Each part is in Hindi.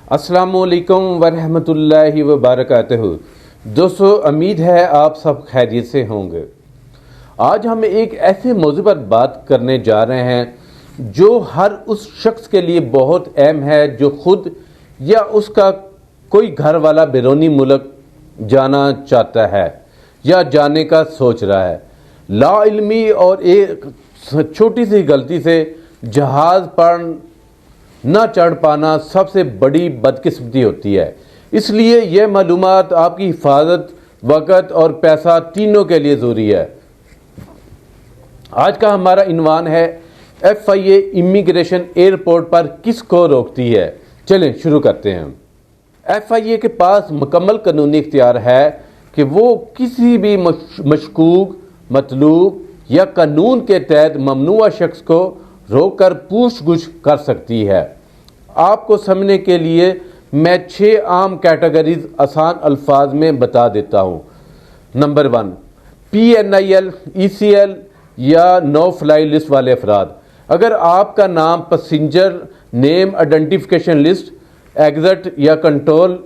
अस्सलामुअलैकुम वरहमतुल्लाहि वबरकातुहू। दोस्तों, उम्मीद है आप सब खैरियत से होंगे। आज हम एक ऐसे मौजू पर बात करने जा रहे हैं जो हर उस शख्स के लिए बहुत अहम है जो खुद या उसका कोई घर वाला बैरूनी मुल्क जाना चाहता है या जाने का सोच रहा है। लाइल्मी और एक छोटी सी गलती से जहाज़ पर न चढ़ पाना सबसे बड़ी बदकिस्मती होती है। इसलिए यह मालूमात आपकी हिफाजत, वक़्त और पैसा तीनों के लिए ज़रूरी है। आज का हमारा इन्वान है FIA इमिग्रेशन एयरपोर्ट पर किसको रोकती है। चलें शुरू करते हैं। FIA के पास मुकम्मल कानूनी इख्तियार है कि वो किसी भी मशकूक, मतलूब या कानून के तहत ममनुआ शख्स को रोककर पूछ-गुछ कर सकती है। आपको समझने के लिए मैं 6 आम कैटेगरीज आसान अल्फाज में बता देता हूँ। नंबर 1, PNIL, ECL या नो फ्लाई लिस्ट वाले अफराद। अगर आपका नाम passenger name identification list, exit या कंट्रोल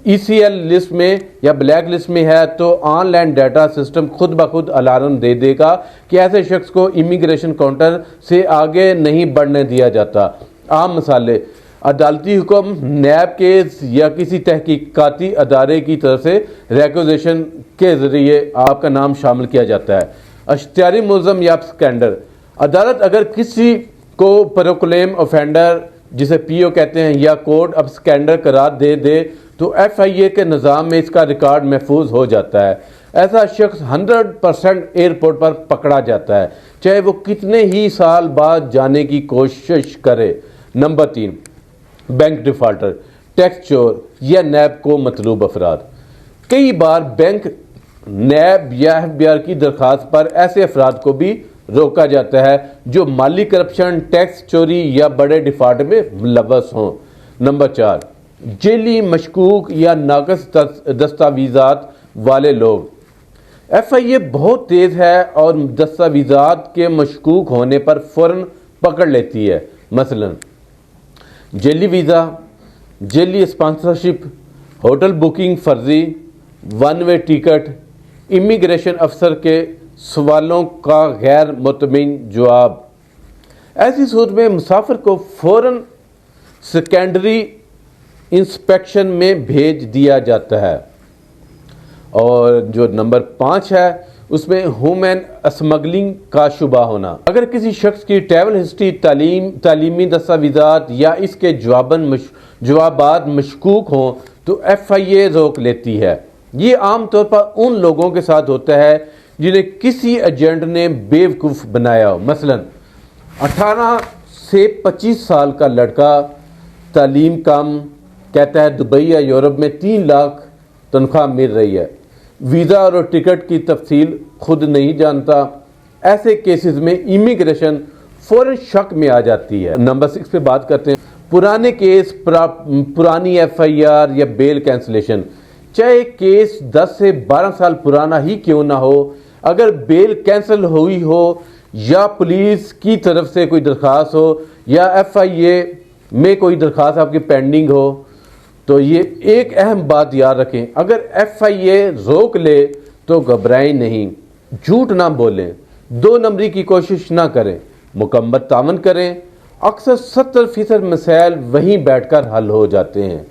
ECL लिस्ट में या ब्लैक लिस्ट में है तो ऑनलाइन डाटा सिस्टम खुद ब खुद अलार्म दे देगा कि ऐसे शख्स को इमिग्रेशन काउंटर से आगे नहीं बढ़ने दिया जाता। आम मिसालें: अदालती हुक्म, नैब केस या किसी तहकीकाती अदारे की तरफ से रिक्वेजिशन के ज़रिए आपका नाम शामिल किया जाता है। अश्तियारी मुल्ज़म या स्कैंडर। अदालत अगर किसी को प्रोक्लेम ऑफेंडर, जिसे PO कहते हैं, या कोर्ट अब स्कैंडर करार दे तो FIA के निज़ाम में इसका रिकॉर्ड महफूज हो जाता है। ऐसा शख्स 100% एयरपोर्ट पर पकड़ा जाता है, चाहे वो कितने ही साल बाद जाने की कोशिश करे। नंबर 3, बैंक डिफ़ॉल्टर, टैक्स चोर या नैब को मतलूब अफराद। कई बार बैंक, नैब या FBR की दरख्वास्त पर ऐसे अफराद को भी रोका जाता है जो माली करप्शन, टैक्स चोरी या बड़े डिफ़ॉल्ट में मुलव्वस हों। नंबर 4, जेली, मशकूक या नाकस दस्तावेज़ात वाले लोग। FIA बहुत तेज़ है और दस्तावेज़ात के मशकूक होने पर फ़ौरन पकड़ लेती है। मसलन jelly visa, jelly sponsorship, hotel booking फर्जी, वन वे टिकट, इमिग्रेशन अफसर के सवालों का गैर मुतमिन जवाब। ऐसी सूरत में मुसाफिर को फ़ौरन सेकेंडरी इंस्पेक्शन में भेज दिया जाता है। और जो नंबर 5 है उसमें ह्यूमन स्मगलिंग का शुबा होना। अगर किसी शख्स की ट्रैवल हिस्ट्री, तालीमी दस्तावेज़ात या इसके जवाबात मशकूक हों तो FIA रोक लेती है। ये आमतौर पर उन लोगों के साथ होता है जिन्हें किसी एजेंट ने बेवकूफ़ बनाया हो। मसलन 18 से 25 साल का लड़का, तालीम कम, कहता है दुबई या यूरोप में 3 लाख तनख्वाह मिल रही है, वीज़ा और टिकट की तफसील खुद नहीं जानता। ऐसे केसेस में इमिग्रेशन फ़ौरन शक में आ जाती है। नंबर 6 पे बात करते हैं। पुराने केस, पुरानी FIR या बेल कैंसलेशन। चाहे केस 10 से 12 साल पुराना ही क्यों ना हो, अगर बेल कैंसिल हुई हो या पुलिस की तरफ से कोई दरख्वास्त हो या FIA में कोई दरख्वास्त आपकी पेंडिंग हो, तो ये एक अहम बात याद रखें, अगर FIA रोक ले तो घबराएं नहीं, झूठ ना बोलें, 2 नंबरी की कोशिश ना करें, मुकम्मल तावन करें। अक्सर 70% मसाइल वहीं बैठकर हल हो जाते हैं।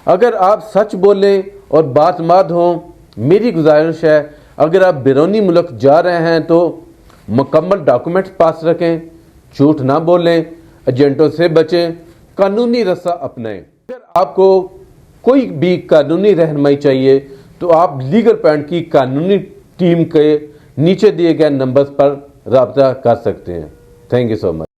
अगर आप सच बोलें और बात हों। मेरी गुजारिश है, अगर आप बैरूनी मुल्क जा रहे हैं तो मुकम्मल डॉक्यूमेंट्स पास रखें, झूठ ना बोलें, एजेंटों से बचें, कानूनी रास्ता अपनाएं। अगर आपको कोई भी कानूनी रहनुमाई चाहिए तो आप लीगल पॉइंट की कानूनी टीम के नीचे दिए गए नंबर्स पर राब्ता कर सकते हैं। Thank you so much.